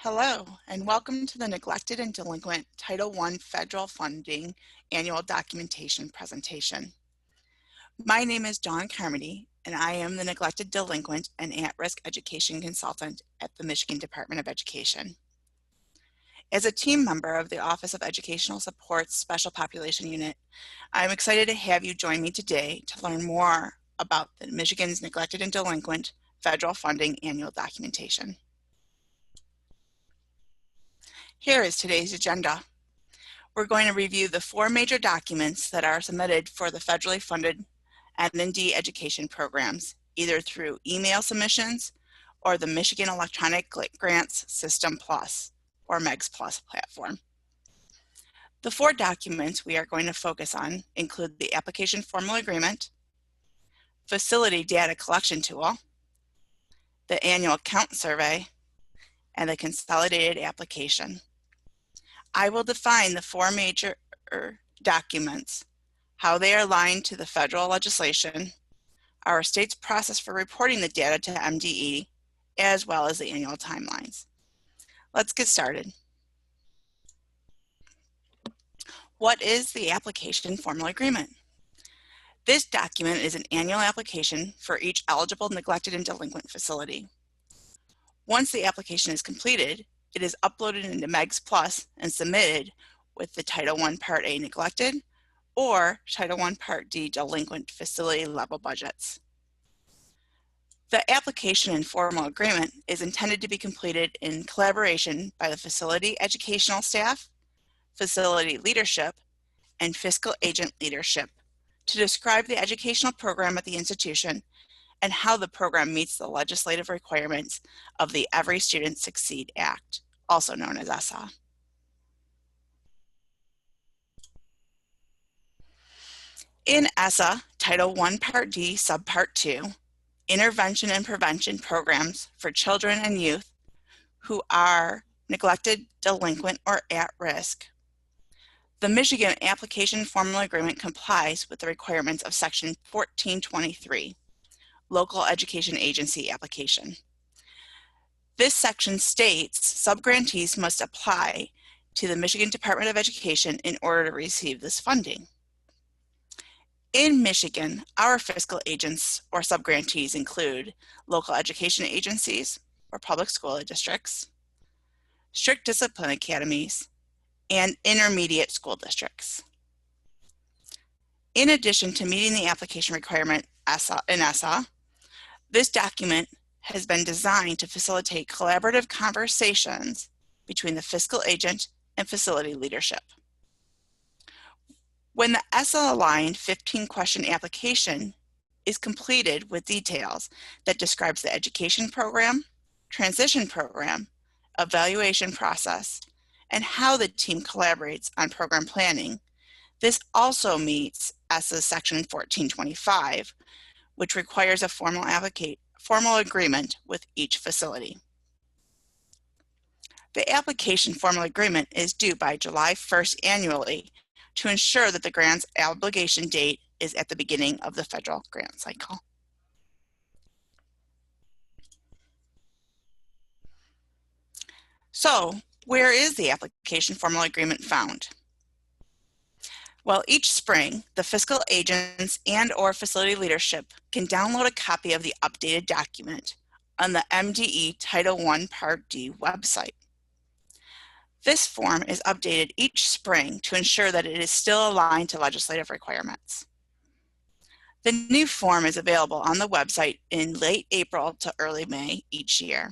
Hello, and welcome to the Neglected and Delinquent Title I Federal Funding Annual Documentation presentation. My name is Dawn Carmody, and I am the Neglected, Delinquent, and At-Risk Education Consultant at the Michigan Department of Education. As a team member of the Office of Educational Support's Special Population Unit, I'm excited to have you join me today to learn more about the Michigan's Neglected and Delinquent Federal Funding Annual Documentation. Here is today's agenda. We're going to review the 4 major documents that are submitted for the federally funded N&D education programs, either through email submissions or the Michigan Electronic Grants System Plus, or MEGS Plus platform. The 4 documents we are going to focus on include the Application Formal Agreement, Facility Data Collection Tool, the Annual Count Survey, and the Consolidated Application. I will define the 4 major documents, how they are aligned to the federal legislation, our state's process for reporting the data to MDE, as well as the annual timelines. Let's get started. What is the Application Formal Agreement? This document is an annual application for each eligible neglected and delinquent facility. Once the application is completed, it is uploaded into MEGS Plus and submitted with the Title I Part A Neglected or Title I Part D Delinquent facility level budgets. The application and formal agreement is intended to be completed in collaboration by the facility educational staff, facility leadership, and fiscal agent leadership to describe the educational program at the institution and how the program meets the legislative requirements of the Every Student Succeed Act, also known as ESSA. In ESSA, Title I Part D, Subpart 2, Intervention and Prevention Programs for Children and Youth who are neglected, delinquent, or at risk, the Michigan Application Formal Agreement complies with the requirements of Section 1423, Local Education Agency Application. This section states subgrantees must apply to the Michigan Department of Education in order to receive this funding. In Michigan, our fiscal agents or subgrantees include local education agencies or public school districts, strict discipline academies, and intermediate school districts. In addition to meeting the application requirement in ESSA, this document has been designed to facilitate collaborative conversations between the fiscal agent and facility leadership. When the ESSA-aligned 15-question application is completed with details that describes the education program, transition program, evaluation process, and how the team collaborates on program planning, this also meets ESSA's Section 1425, which requires a formal agreement with each facility. The application formal agreement is due by July 1st annually to ensure that the grant's obligation date is at the beginning of the federal grant cycle. So, where is the application formal agreement found? Well, each spring, the fiscal agents and/or facility leadership can download a copy of the updated document on the MDE Title I Part D website. This form is updated each spring to ensure that it is still aligned to legislative requirements. The new form is available on the website in late April to early May each year.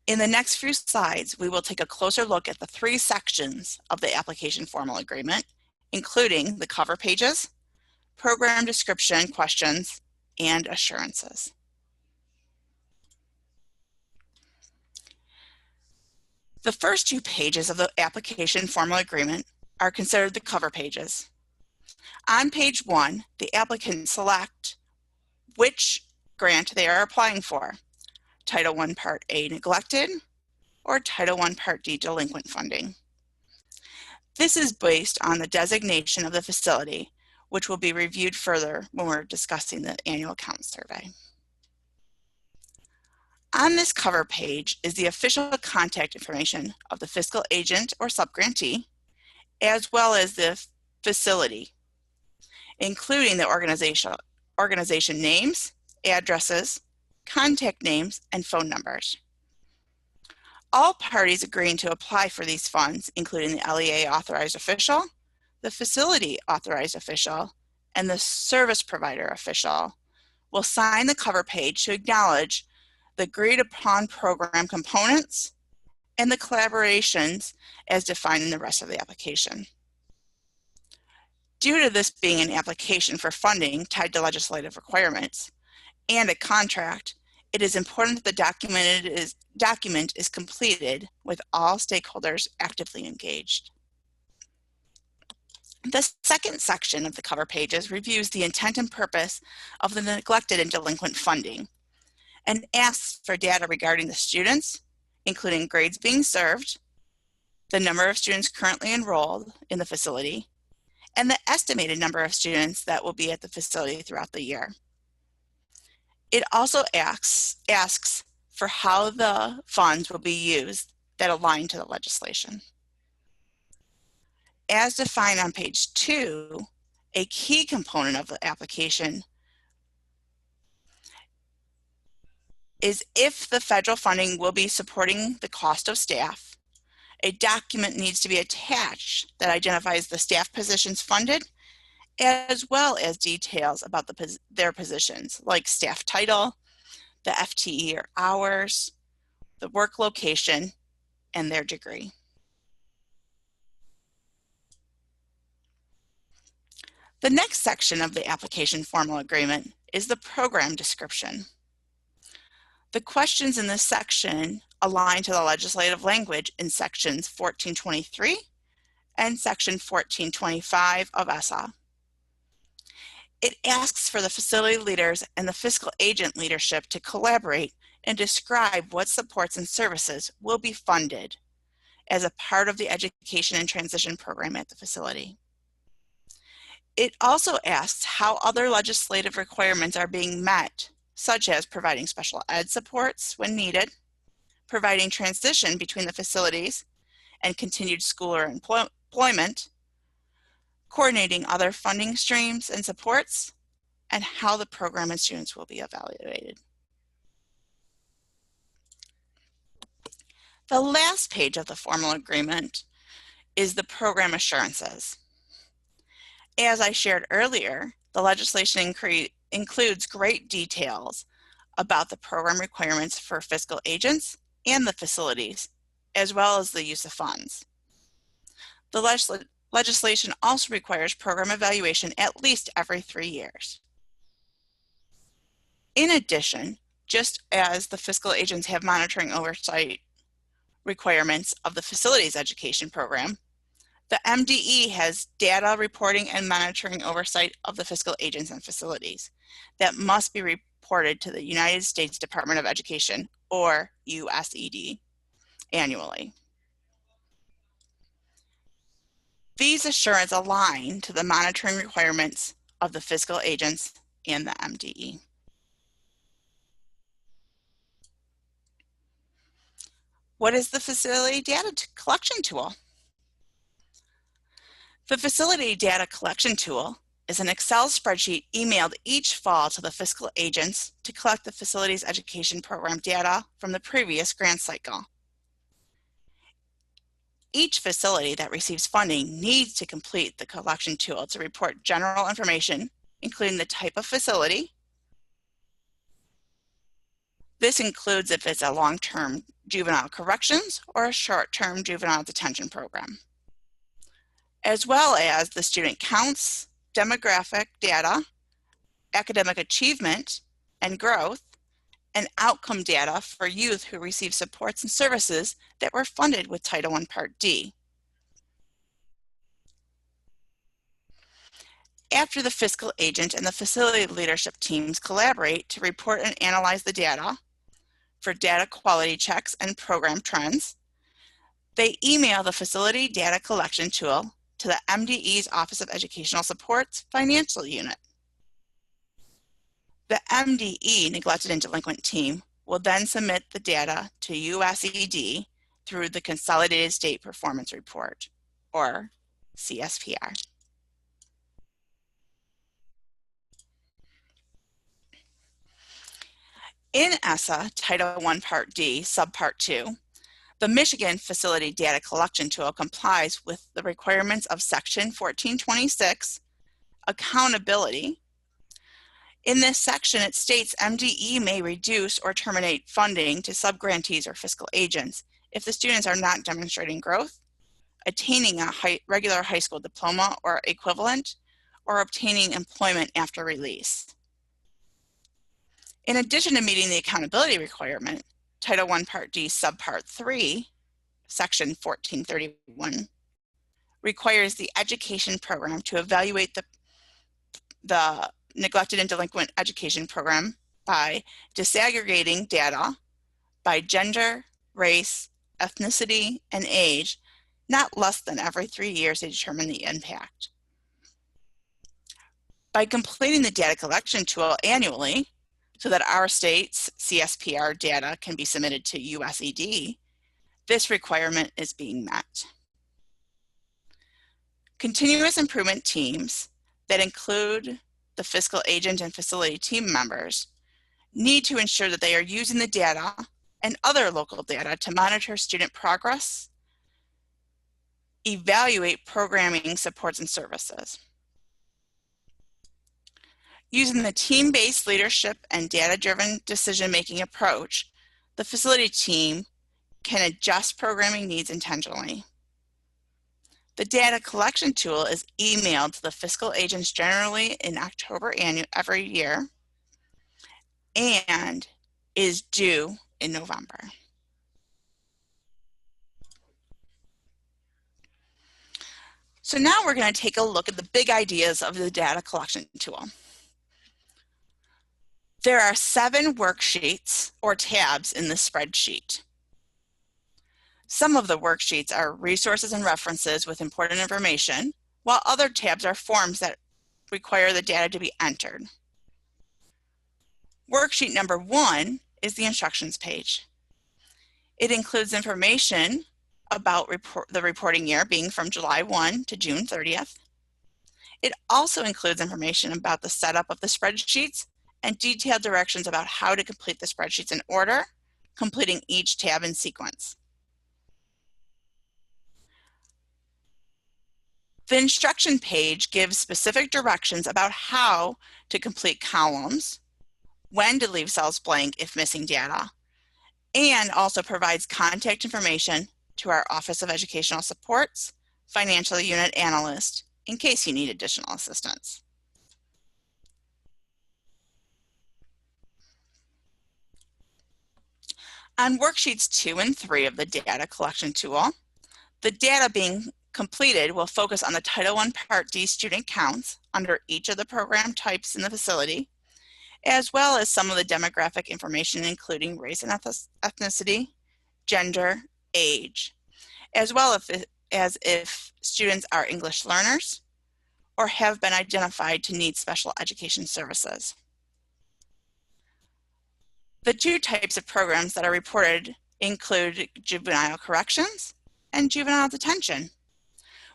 In the next few slides, we will take a closer look at the 3 sections of the application formal agreement, including the cover pages, program description questions, and assurances. The first 2 pages of the application formal agreement are considered the cover pages. On page 1, the applicants select which grant they are applying for, Title I Part A Neglected or Title I Part D Delinquent funding. This is based on the designation of the facility, which will be reviewed further when we're discussing the annual count survey. On this cover page is the official contact information of the fiscal agent or subgrantee, as well as the facility, including the organization names, addresses, contact names, and phone numbers. All parties agreeing to apply for these funds, including the LEA authorized official, the facility authorized official, and the service provider official, will sign the cover page to acknowledge the agreed upon program components and the collaborations as defined in the rest of the application. Due to this being an application for funding tied to legislative requirements and a contract, it is important that the document is completed with all stakeholders actively engaged. The second section of the cover pages reviews the intent and purpose of the neglected and delinquent funding and asks for data regarding the students, including grades being served, the number of students currently enrolled in the facility, and the estimated number of students that will be at the facility throughout the year. It also asks for how the funds will be used that align to the legislation. As defined on page 2, a key component of the application is if the federal funding will be supporting the cost of staff, a document needs to be attached that identifies the staff positions funded, as well as details about their positions, like staff title, the FTE or hours, the work location, and their degree. The next section of the application formal agreement is the program description. The questions in this section align to the legislative language in sections 1423 and section 1425 of ESSA. It asks for the facility leaders and the fiscal agent leadership to collaborate and describe what supports and services will be funded as a part of the education and transition program at the facility. It also asks how other legislative requirements are being met, such as providing special ed supports when needed, providing transition between the facilities and continued school or employment, coordinating other funding streams and supports, and how the program and students will be evaluated. The last page of the formal agreement is the program assurances. As I shared earlier, the legislation includes great details about the program requirements for fiscal agents and the facilities, as well as the use of funds. The legislation also requires program evaluation at least every 3 years. In addition, just as the fiscal agents have monitoring oversight requirements of the facilities education program, the MDE has data reporting and monitoring oversight of the fiscal agents and facilities that must be reported to the United States Department of Education, or USED, annually. These assurances align to the monitoring requirements of the fiscal agents and the MDE. What is the facility data collection tool? The facility data collection tool is an Excel spreadsheet emailed each fall to the fiscal agents to collect the facility's education program data from the previous grant cycle. Each facility that receives funding needs to complete the collection tool to report general information, including the type of facility. This includes if it's a long-term juvenile corrections or a short-term juvenile detention program, as well as the student counts, demographic data, academic achievement and growth, and outcome data for youth who receive supports and services that were funded with Title I Part D. After the fiscal agent and the facility leadership teams collaborate to report and analyze the data for data quality checks and program trends, they email the facility data collection tool to the MDE's Office of Educational Support's financial unit. The MDE neglected and delinquent team will then submit the data to USED through the Consolidated State Performance Report, or CSPR. In ESSA Title I Part D, Subpart 2, the Michigan Facility Data Collection Tool complies with the requirements of Section 1426, Accountability. In this section, it states MDE may reduce or terminate funding to subgrantees or fiscal agents if the students are not demonstrating growth, attaining a regular high school diploma or equivalent, or obtaining employment after release. In addition to meeting the accountability requirement, Title I Part D, Subpart 3, Section 1431, requires the education program to evaluate the neglected and delinquent education program by disaggregating data by gender, race, ethnicity, and age, not less than every 3 years to determine the impact. By completing the data collection tool annually, so that our state's CSPR data can be submitted to USED, this requirement is being met. Continuous improvement teams that include the fiscal agent and facility team members need to ensure that they are using the data and other local data to monitor student progress, evaluate programming supports and services. Using the team-based leadership and data-driven decision-making approach, the facility team can adjust programming needs intentionally. The data collection tool is emailed to the fiscal agents generally in October every year and is due in November. So now we're going to take a look at the big ideas of the data collection tool. There are 7 worksheets or tabs in the spreadsheet. Some of the worksheets are resources and references with important information, while other tabs are forms that require the data to be entered. Worksheet number 1 is the instructions page. It includes information about the reporting year being from July 1 to June 30th. It also includes information about the setup of the spreadsheets and detailed directions about how to complete the spreadsheets in order, completing each tab in sequence. The instruction page gives specific directions about how to complete columns, when to leave cells blank if missing data, and also provides contact information to our Office of Educational Supports, Financial Unit Analyst, in case you need additional assistance. On worksheets 2 and 3 of the data collection tool, the data being completed will focus on the Title I Part D student counts under each of the program types in the facility, as well as some of the demographic information including race and ethnicity, gender, age, as well as if students are English learners or have been identified to need special education services. The 2 types of programs that are reported include juvenile corrections and juvenile detention,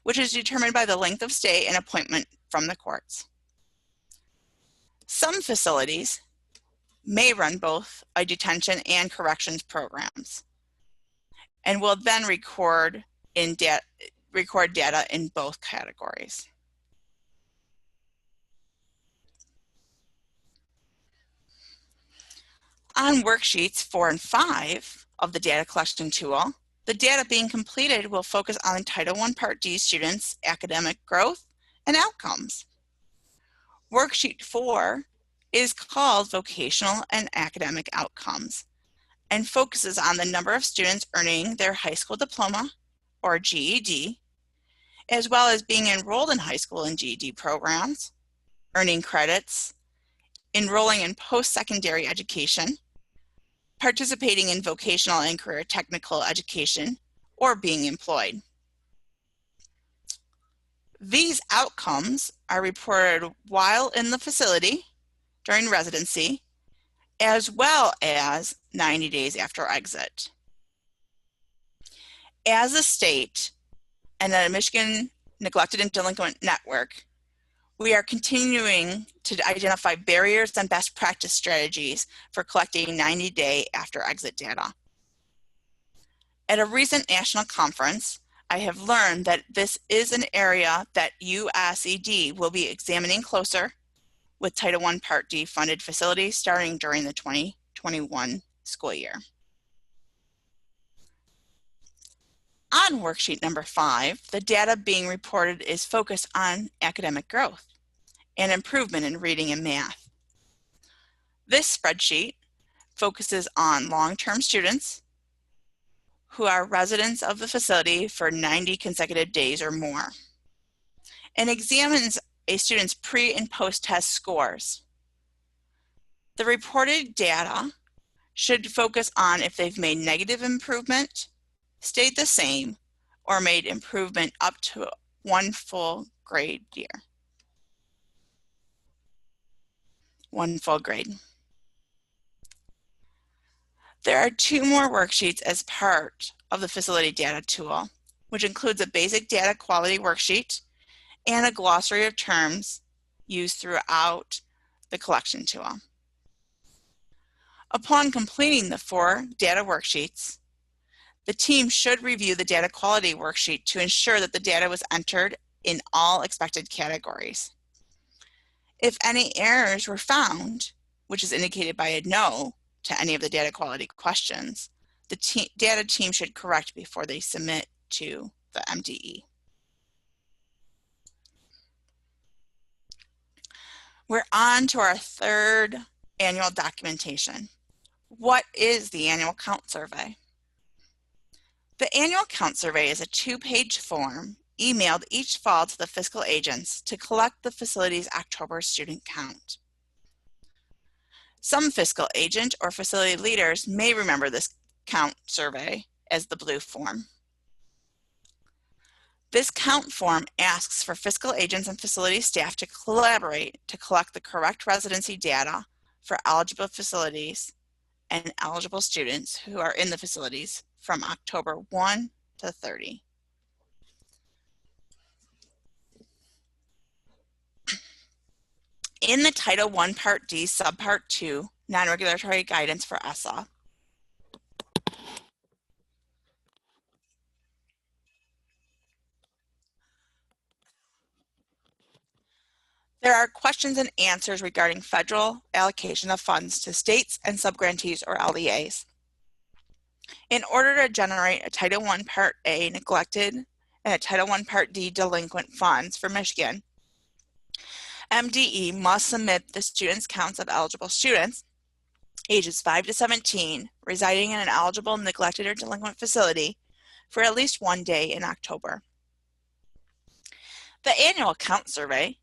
which is determined by the length of stay and appointment from the courts. Some facilities may run both a detention and corrections programs and will then record data in both categories. On worksheets 4 and 5 of the data collection tool, the data being completed will focus on Title I Part D students' academic growth and outcomes. Worksheet 4 is called Vocational and Academic Outcomes and focuses on the number of students earning their high school diploma or GED, as well as being enrolled in high school and GED programs, earning credits, enrolling in post-secondary education, participating in vocational and career technical education, or being employed. These outcomes are reported while in the facility, during residency, as well as 90 days after exit. As a state and a Michigan Neglected and Delinquent Network, we are continuing to identify barriers and best practice strategies for collecting 90-day after exit data. At a recent national conference, I have learned that this is an area that USED will be examining closer with Title I Part D funded facilities starting during the 2021 school year. On worksheet number 5, the data being reported is focused on academic growth and improvement in reading and math. This spreadsheet focuses on long-term students who are residents of the facility for 90 consecutive days or more, and examines a student's pre- and post-test scores. The reported data should focus on if they've made negative improvement, stayed the same, or made improvement up to 1 full grade year. 1 full grade. There are 2 more worksheets as part of the facility data tool, which includes a basic data quality worksheet and a glossary of terms used throughout the collection tool. Upon completing the 4 data worksheets, the team should review the data quality worksheet to ensure that the data was entered in all expected categories. If any errors were found, which is indicated by a no to any of the data quality questions, the data team should correct before they submit to the MDE. We're on to our 3rd annual documentation. What is the annual count survey? The annual count survey is a 2-page form emailed each fall to the fiscal agents to collect the facility's October student count. Some fiscal agent or facility leaders may remember this count survey as the blue form. This count form asks for fiscal agents and facility staff to collaborate to collect the correct residency data for eligible facilities and eligible students who are in the facilities from October 1 to 30. In the Title I Part D Subpart 2 non-regulatory guidance for ESSA, there are questions and answers regarding federal allocation of funds to states and subgrantees or LEAs. In order to generate a Title I Part A neglected and a Title I Part D delinquent funds for Michigan, MDE must submit the students' counts of eligible students ages 5 to 17 residing in an eligible neglected or delinquent facility for at least 1 day in October. The annual count survey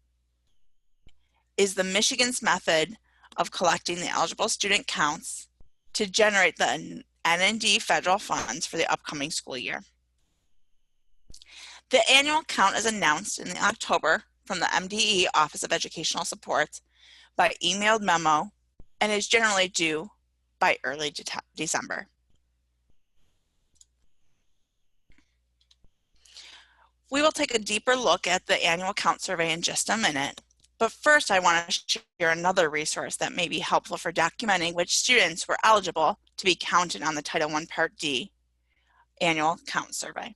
is the Michigan's method of collecting the eligible student counts to generate the N&D federal funds for the upcoming school year. The annual count is announced in October from the MDE Office of Educational Supports by emailed memo and is generally due by early December. We will take a deeper look at the annual count survey in just a minute, but first I want to share another resource that may be helpful for documenting which students were eligible to be counted on the Title I Part D annual count survey.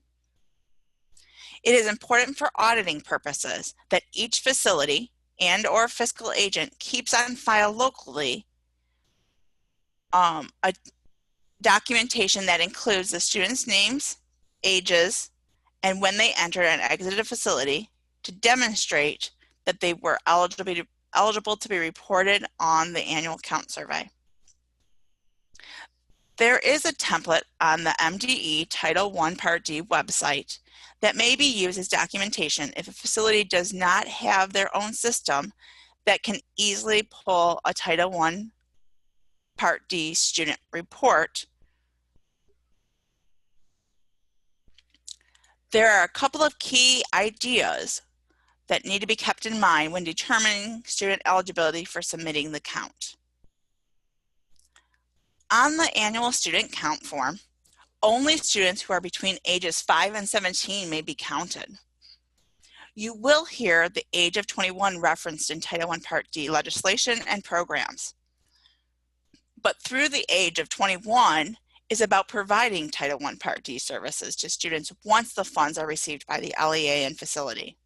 It is important for auditing purposes that each facility and/or fiscal agent keeps on file locally a documentation that includes the students' names, ages, and when they entered and exited a facility to demonstrate that they were eligible to be reported on the annual count survey. There is a template on the MDE Title I Part D website that may be used as documentation if a facility does not have their own system that can easily pull a Title I Part D student report. There are a couple of key ideas that need to be kept in mind when determining student eligibility for submitting the count. On the annual student count form, only students who are between ages 5 and 17 may be counted. You will hear the age of 21 referenced in Title I Part D legislation and programs. But through the age of 21 is about providing Title I Part D services to students once the funds are received by the LEA and facility.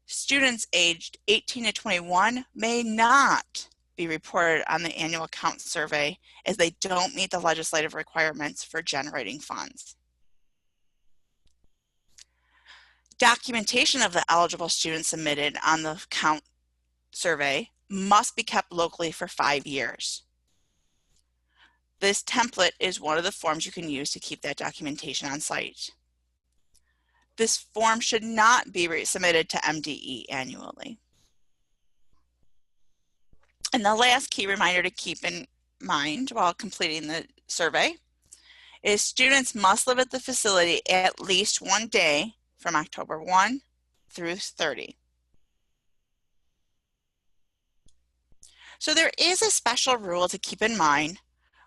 Students aged 18 to 21 may not be reported on the annual count survey as they don't meet the legislative requirements for generating funds. Documentation of the eligible students submitted on the count survey must be kept locally for 5 years. This template is one of the forms you can use to keep that documentation on site. This form should not be resubmitted to MDE annually. And the last key reminder to keep in mind while completing the survey is students must live at the facility at least 1 day from October 1 through 30. So there is a special rule to keep in mind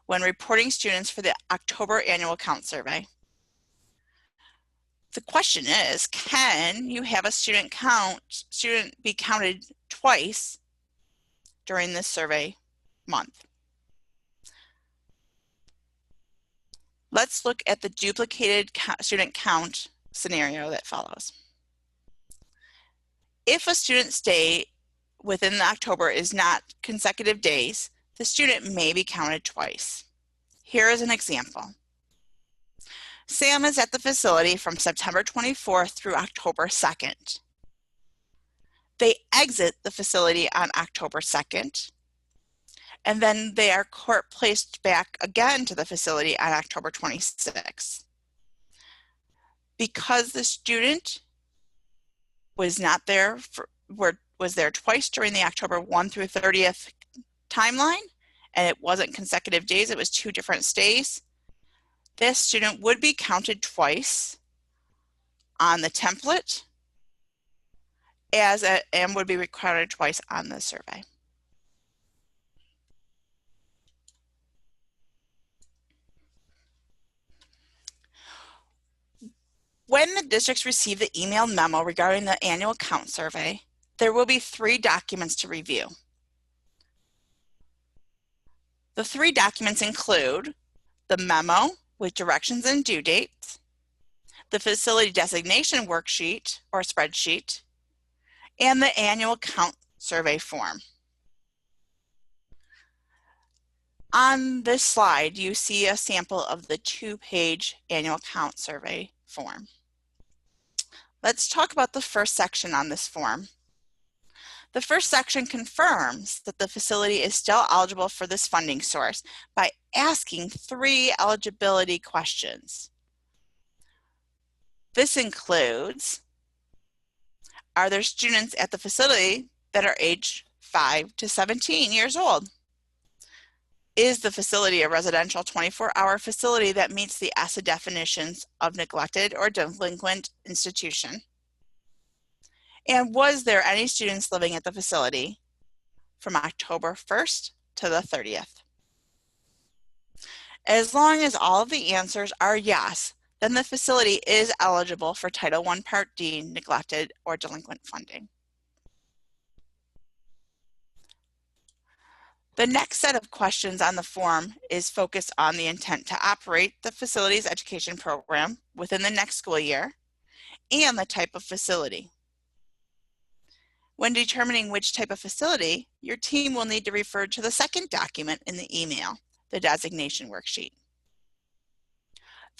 when reporting students for the October annual count survey. The question is, can you have a student be counted twice during this survey month? Let's look at the duplicated student count scenario that follows. If a student stay within the October is not consecutive days, the student may be counted twice. Here is an example. Sam is at the facility from September 24th through October 2nd. They exit the facility on October 2nd, and then they are placed back again to the facility on October 26th. Because the student was not there was there twice during the October 1 through 30th timeline, and it wasn't consecutive days, it was 2 different stays, this student would be counted twice on the template and would be counted twice on the survey. When the districts receive the email memo regarding the annual count survey, there will be 3 documents to review. The 3 documents include the memo with directions and due dates, the facility designation worksheet or spreadsheet, and the annual count survey form. On this slide, you see a sample of the 2-page annual count survey form. Let's talk about the first section on this form. The first section confirms that the facility is still eligible for this funding source by asking 3 eligibility questions. This includes, are there students at the facility that are age 5 to 17 years old? Is the facility a residential 24-hour facility that meets the ESSA definitions of neglected or delinquent institution? And was there any students living at the facility from October 1st to the 30th? As long as all of the answers are yes, then the facility is eligible for Title I Part D neglected or delinquent funding. The next set of questions on the form is focused on the intent to operate the facility's education program within the next school year and the type of facility. When determining which type of facility, your team will need to refer to the second document in the email, the designation worksheet.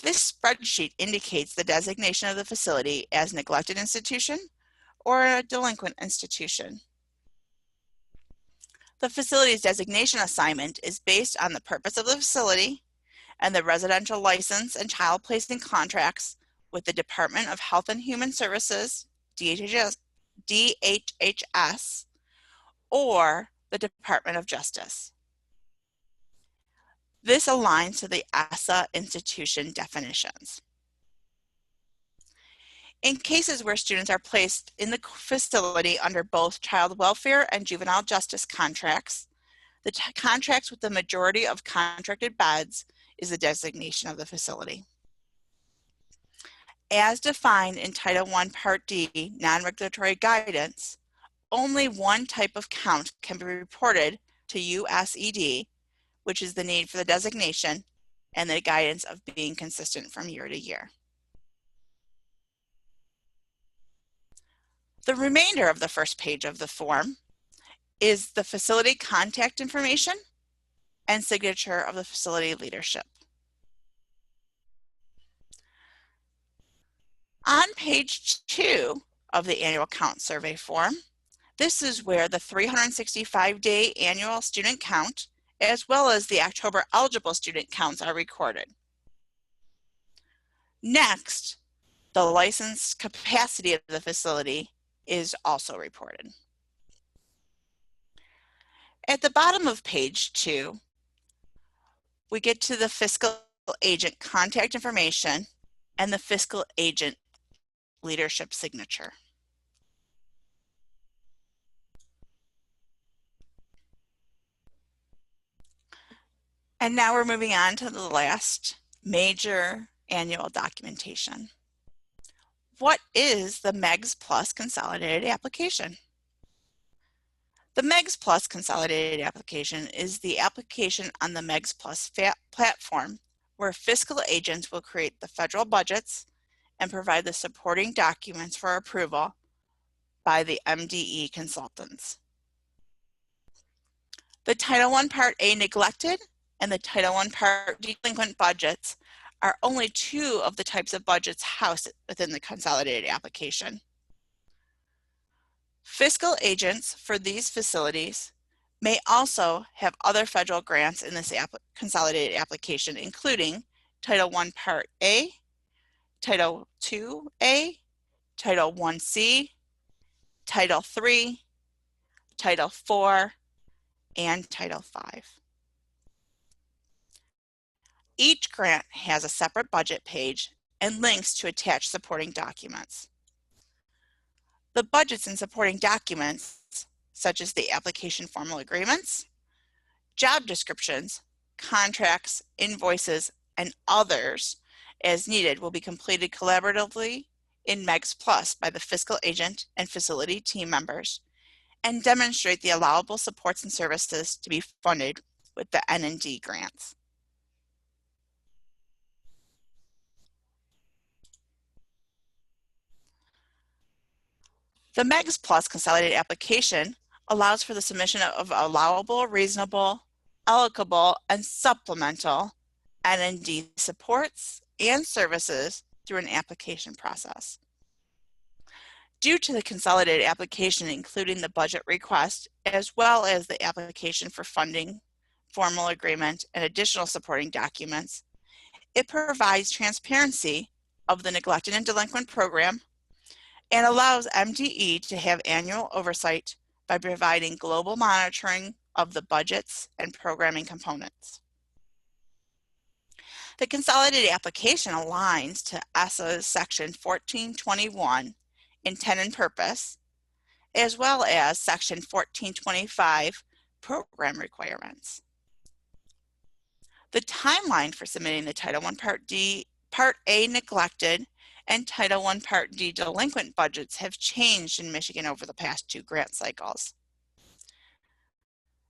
This spreadsheet indicates the designation of the facility as neglected institution or a delinquent institution. The facility's designation assignment is based on the purpose of the facility and the residential license and child placement contracts with the Department of Health and Human Services, DHHS, or the Department of Justice. This aligns to the ESSA institution definitions. In cases where students are placed in the facility under both child welfare and juvenile justice contracts, The contracts with the majority of contracted beds is the designation of the facility. As defined in Title I, Part D, non-regulatory guidance, only one type of count can be reported to USED, which is the need for the designation and the guidance of being consistent from year to year. The remainder of the first page of the form is the facility contact information and signature of the facility leadership. On page 2 of the annual count survey form, this is where the 365-day annual student count as well as the October eligible student counts are recorded. Next, the licensed capacity of the facility is also reported. At the bottom of page 2, we get to the fiscal agent contact information and the fiscal agent leadership signature. And now we're moving on to the last major annual documentation. What is the MEGS Plus Consolidated Application? The MEGS Plus Consolidated Application is the application on the MEGS Plus platform where fiscal agents will create the federal budgets and provide the supporting documents for approval by the MDE consultants. The Title I Part A neglected and the Title I Part D delinquent budgets are only two of the types of budgets housed within the consolidated application. Fiscal agents for these facilities may also have other federal grants in this consolidated application, including Title I Part A, Title II-A, Title I-C, Title III, Title IV, and Title V. Each grant has a separate budget page and links to attach supporting documents. The budgets and supporting documents, such as the application formal agreements, job descriptions, contracts, invoices, and others as needed, will be completed collaboratively in MEGS Plus by the fiscal agent and facility team members and demonstrate the allowable supports and services to be funded with the N&D grants. The MEGS Plus Consolidated Application allows for the submission of allowable, reasonable, allocable, and supplemental N&D supports and services through an application process. Due to the consolidated application including the budget request as well as the application for funding, formal agreement, and additional supporting documents, it provides transparency of the neglected and delinquent program and allows MDE to have annual oversight by providing global monitoring of the budgets and programming components. The consolidated application aligns to ESSA's Section 1421 Intent and Purpose, as well as Section 1425 Program Requirements. The timeline for submitting the Title I Part D, Part A neglected and Title I Part D delinquent budgets have changed in Michigan over the past 2 grant cycles.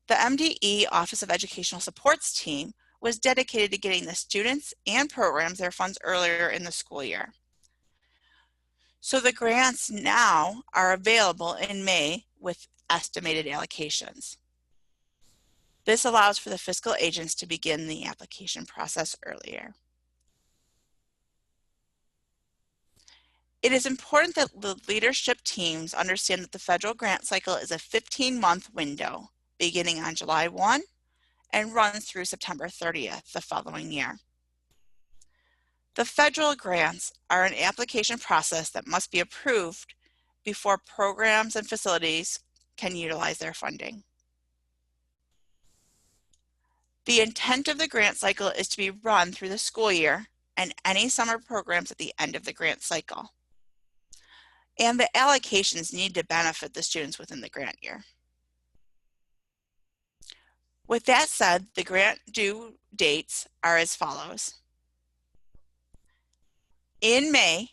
The MDE Office of Educational Supports team was dedicated to getting the students and programs their funds earlier in the school year. So the grants now are available in May with estimated allocations. This allows for the fiscal agents to begin the application process earlier. It is important that the leadership teams understand that the federal grant cycle is a 15-month window beginning on July 1 and runs through September 30th the following year. The federal grants are an application process that must be approved before programs and facilities can utilize their funding. The intent of the grant cycle is to be run through the school year and any summer programs at the end of the grant cycle. And the allocations need to benefit the students within the grant year. With that said, the grant due dates are as follows. In May,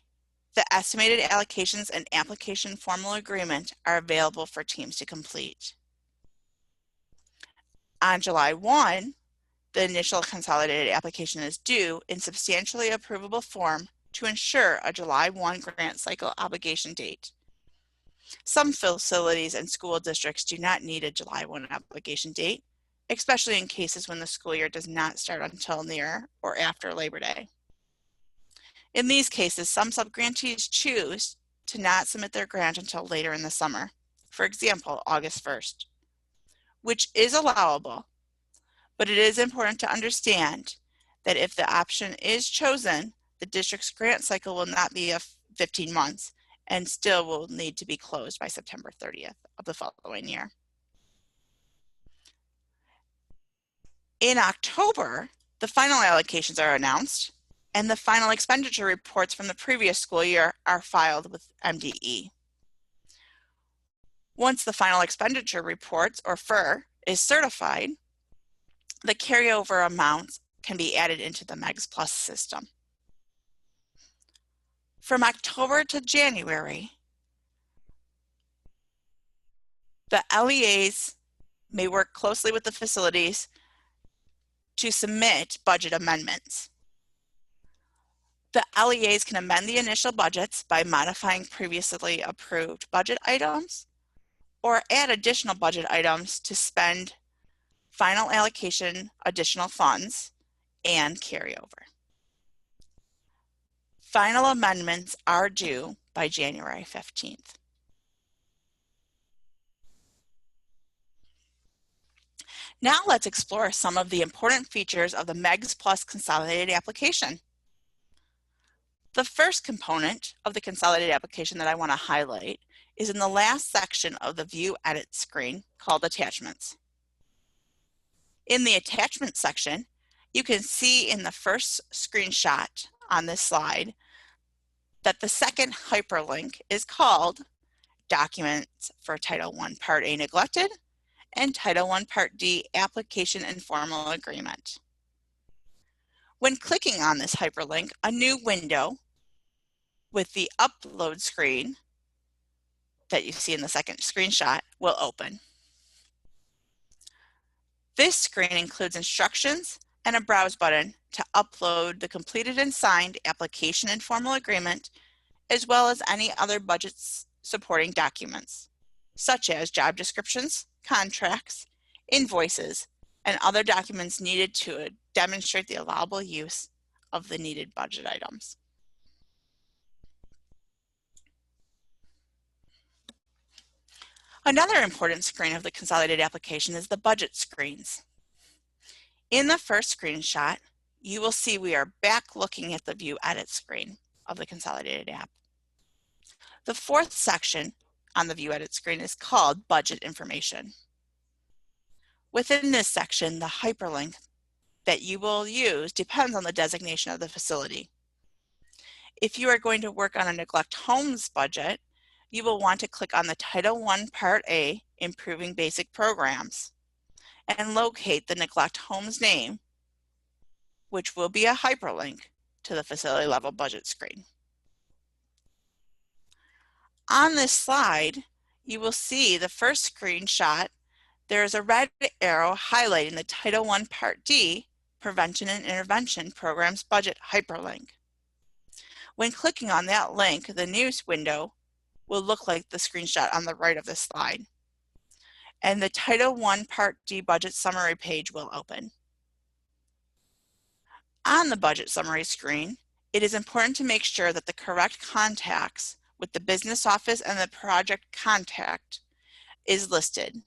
the estimated allocations and application formal agreement are available for teams to complete. On July 1, the initial consolidated application is due in substantially approvable form to ensure a July 1 grant cycle obligation date. Some facilities and school districts do not need a July 1 application date, especially in cases when the school year does not start until near or after Labor Day. In these cases, some subgrantees choose to not submit their grant until later in the summer, for example, August 1st, which is allowable, but it is important to understand that if the option is chosen, the district's grant cycle will not be 15 months and still will need to be closed by September 30th of the following year. In October, the final allocations are announced and the final expenditure reports from the previous school year are filed with MDE. Once the final expenditure reports, or FER, is certified, the carryover amounts can be added into the MEGS Plus system. From October to January, the LEAs may work closely with the facilities to submit budget amendments. The LEAs can amend the initial budgets by modifying previously approved budget items or add additional budget items to spend final allocation additional funds and carryover. Final amendments are due by January 15th. Now let's explore some of the important features of the MEGS Plus Consolidated Application. The first component of the Consolidated Application that I want to highlight is in the last section of the View Edit screen called Attachments. In the Attachment section, you can see in the first screenshot on this slide that the second hyperlink is called Documents for Title I Part A Neglected and Title I Part D Application and Formal Agreement. When clicking on this hyperlink, a new window with the upload screen that you see in the second screenshot will open. This screen includes instructions and a browse button to upload the completed and signed application and formal agreement, as well as any other budgets supporting documents, such as job descriptions, contracts, invoices, and other documents needed to demonstrate the allowable use of the needed budget items. Another important screen of the Consolidated Application is the budget screens. In the first screenshot, you will see we are back looking at the View Edit screen of the Consolidated App. The fourth section on the View Edit screen is called Budget Information. Within this section, the hyperlink that you will use depends on the designation of the facility. If you are going to work on a neglect homes budget, you will want to click on the Title I Part A Improving Basic Programs and locate the neglect homes name, which will be a hyperlink to the facility level budget screen. On this slide, you will see the first screenshot. There is a red arrow highlighting the Title I Part D Prevention and Intervention Programs budget hyperlink. When clicking on that link, the news window will look like the screenshot on the right of this slide, and the Title I Part D budget summary page will open. On the budget summary screen, it is important to make sure that the correct contacts with the business office and the project contact is listed.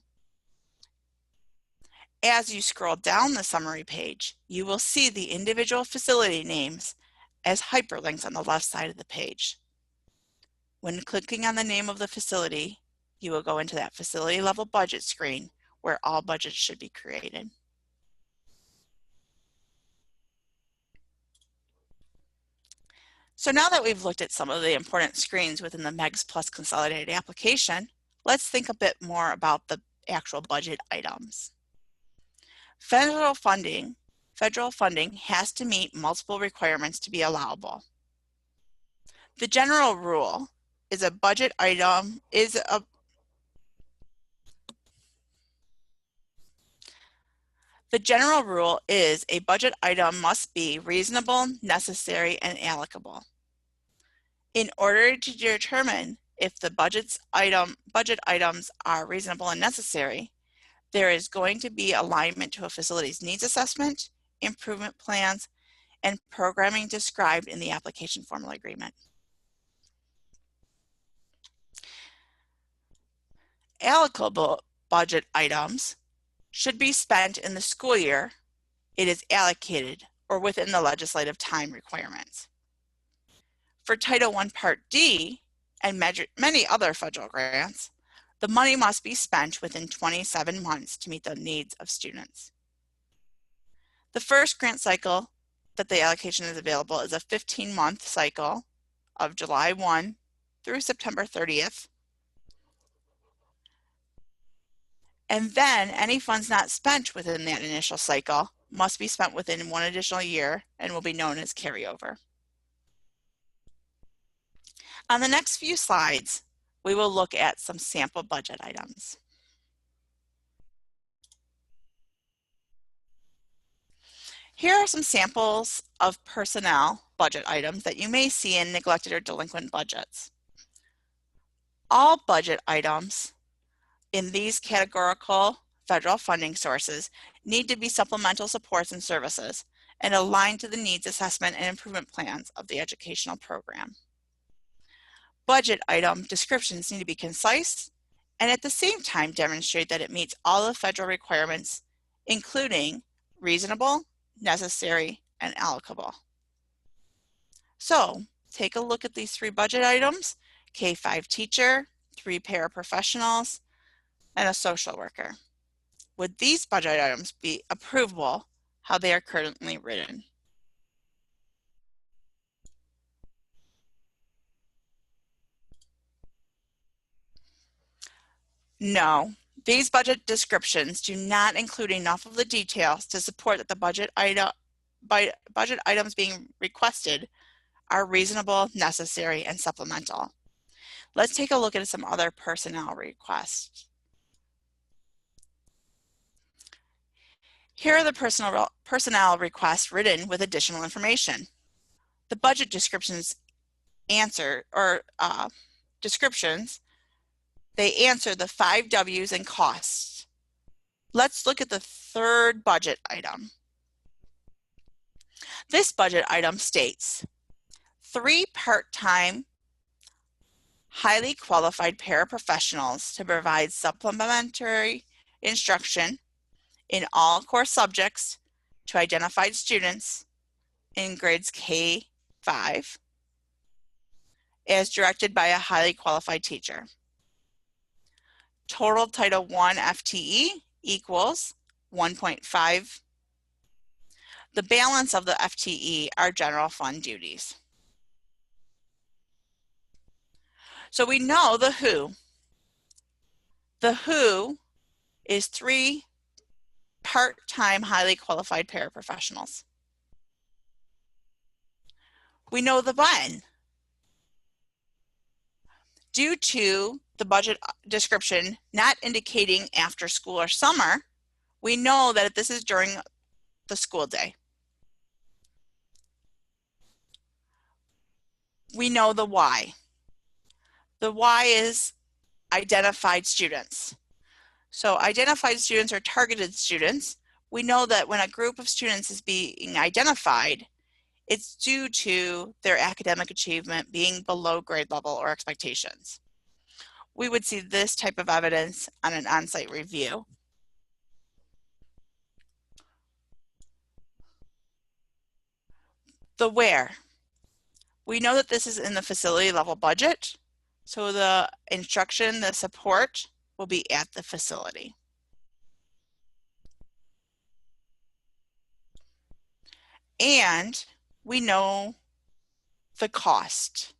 As you scroll down the summary page, you will see the individual facility names as hyperlinks on the left side of the page. When clicking on the name of the facility, you will go into that facility level budget screen where all budgets should be created. So now that we've looked at some of the important screens within the MEGS Plus Consolidated Application, let's think a bit more about the actual budget items. Federal funding has to meet multiple requirements to be allowable. The general rule is a budget item a budget item must be reasonable, necessary, and allocable. In order to determine if the budget items are reasonable and necessary, there is going to be alignment to a facility's needs assessment, improvement plans, and programming described in the application formula agreement. Allocable budget items should be spent in the school year it is allocated or within the legislative time requirements. For Title I Part D and many other federal grants, the money must be spent within 27 months to meet the needs of students. The first grant cycle that the allocation is available is a 15-month cycle of July 1 through September 30th. And then any funds not spent within that initial cycle must be spent within one additional year and will be known as carryover. On the next few slides, we will look at some sample budget items. Here are some samples of personnel budget items that you may see in neglected or delinquent budgets. All budget items in these categorical federal funding sources need to be supplemental supports and services and aligned to the needs assessment and improvement plans of the educational program. Budget item descriptions need to be concise and at the same time demonstrate that it meets all the federal requirements, including reasonable, necessary, and allocable. So take a look at these three budget items: K-5 teacher, 3 paraprofessionals, and a social worker. Would these budget items be approvable how they are currently written? No, these budget descriptions do not include enough of the details to support that the budget items being requested are reasonable, necessary, and supplemental. Let's take a look at some other personnel requests. Here are the personnel requests written with additional information. The budget descriptions they answer the 5 W's and costs. Let's look at the third budget item. This budget item states 3 part-time, highly qualified paraprofessionals to provide supplementary instruction in all core subjects to identified students in grades K-5 as directed by a highly qualified teacher. Total Title I FTE equals 1.5. The balance of the FTE are general fund duties. So we know the who. The who is 3 part-time highly qualified paraprofessionals. We know the when. Due to the budget description not indicating after school or summer, we know that this is during the school day. We know the why. The why is identified students. So identified students are targeted students. We know that when a group of students is being identified, it's due to their academic achievement being below grade level or expectations. We would see this type of evidence on an on-site review. The where. We know that this is in the facility level budget, so the instruction, the support will be at the facility. And we know the cost.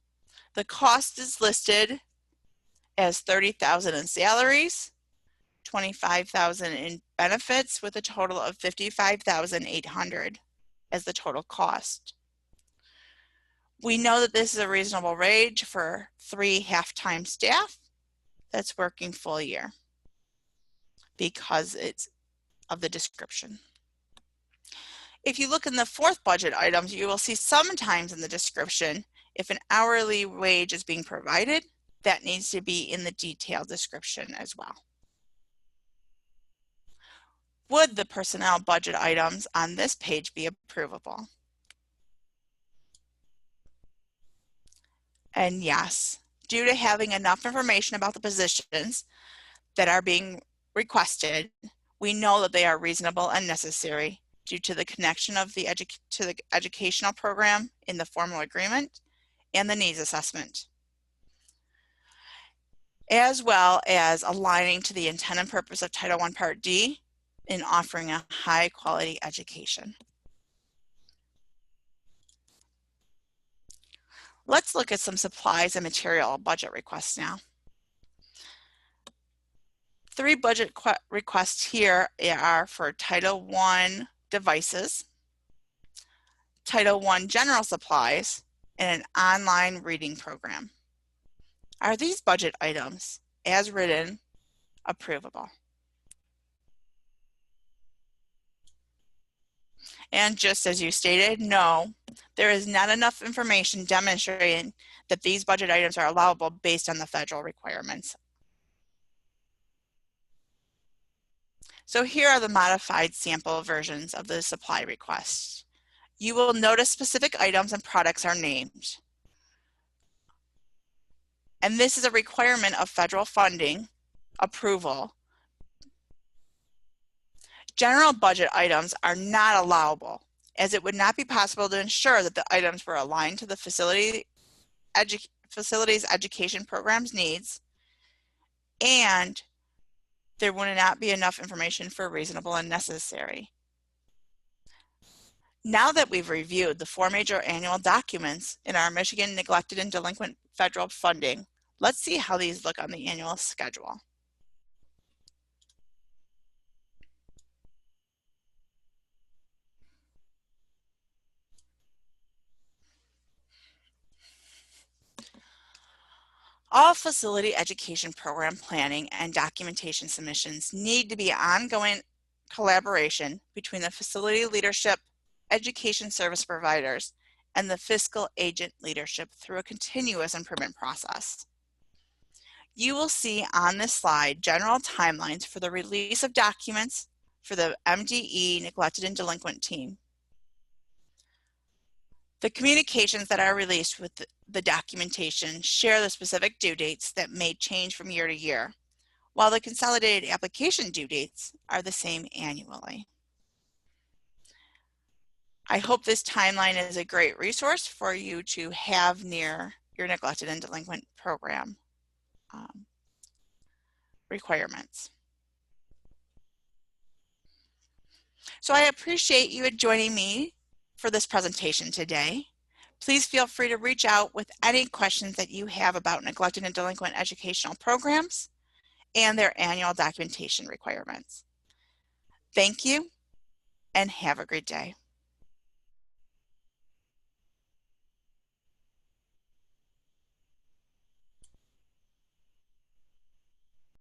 The cost is listed as $30,000 in salaries, $25,000 in benefits with a total of $55,800 as the total cost. We know that this is a reasonable wage for 3 half-time staff that's working full year because it's of the description. If you look in the fourth budget items, you will see sometimes in the description, if an hourly wage is being provided, that needs to be in the detailed description as well. Would the personnel budget items on this page be approvable? And yes, due to having enough information about the positions that are being requested, we know that they are reasonable and necessary due to the connection of the educational program in the formal agreement and the needs assessment, as well as aligning to the intent and purpose of Title I Part D in offering a high quality education. Let's look at some supplies and material budget requests now. 3 budget requests here are for Title I devices, Title I general supplies, and an online reading program. Are these budget items, as written, approvable? And just as you stated, no, there is not enough information demonstrating that these budget items are allowable based on the federal requirements. So here are the modified sample versions of the supply requests. You will notice specific items and products are named. And this is a requirement of federal funding approval. General budget items are not allowable, as it would not be possible to ensure that the items were aligned to the facility's education program's needs, and there would not be enough information for reasonable and necessary. Now that we've reviewed the 4 major annual documents in our Michigan Neglected and Delinquent Federal Funding, let's see how these look on the annual schedule. All facility education program planning and documentation submissions need to be ongoing collaboration between the facility leadership, education service providers, and the fiscal agent leadership through a continuous improvement process. You will see on this slide general timelines for the release of documents for the MDE Neglected and Delinquent team. The communications that are released with the documentation share the specific due dates that may change from year to year, while the consolidated application due dates are the same annually. I hope this timeline is a great resource for you to have near your neglected and delinquent program requirements. So I appreciate you joining me for this presentation today. Please feel free to reach out with any questions that you have about neglected and delinquent educational programs and their annual documentation requirements. Thank you and have a great day.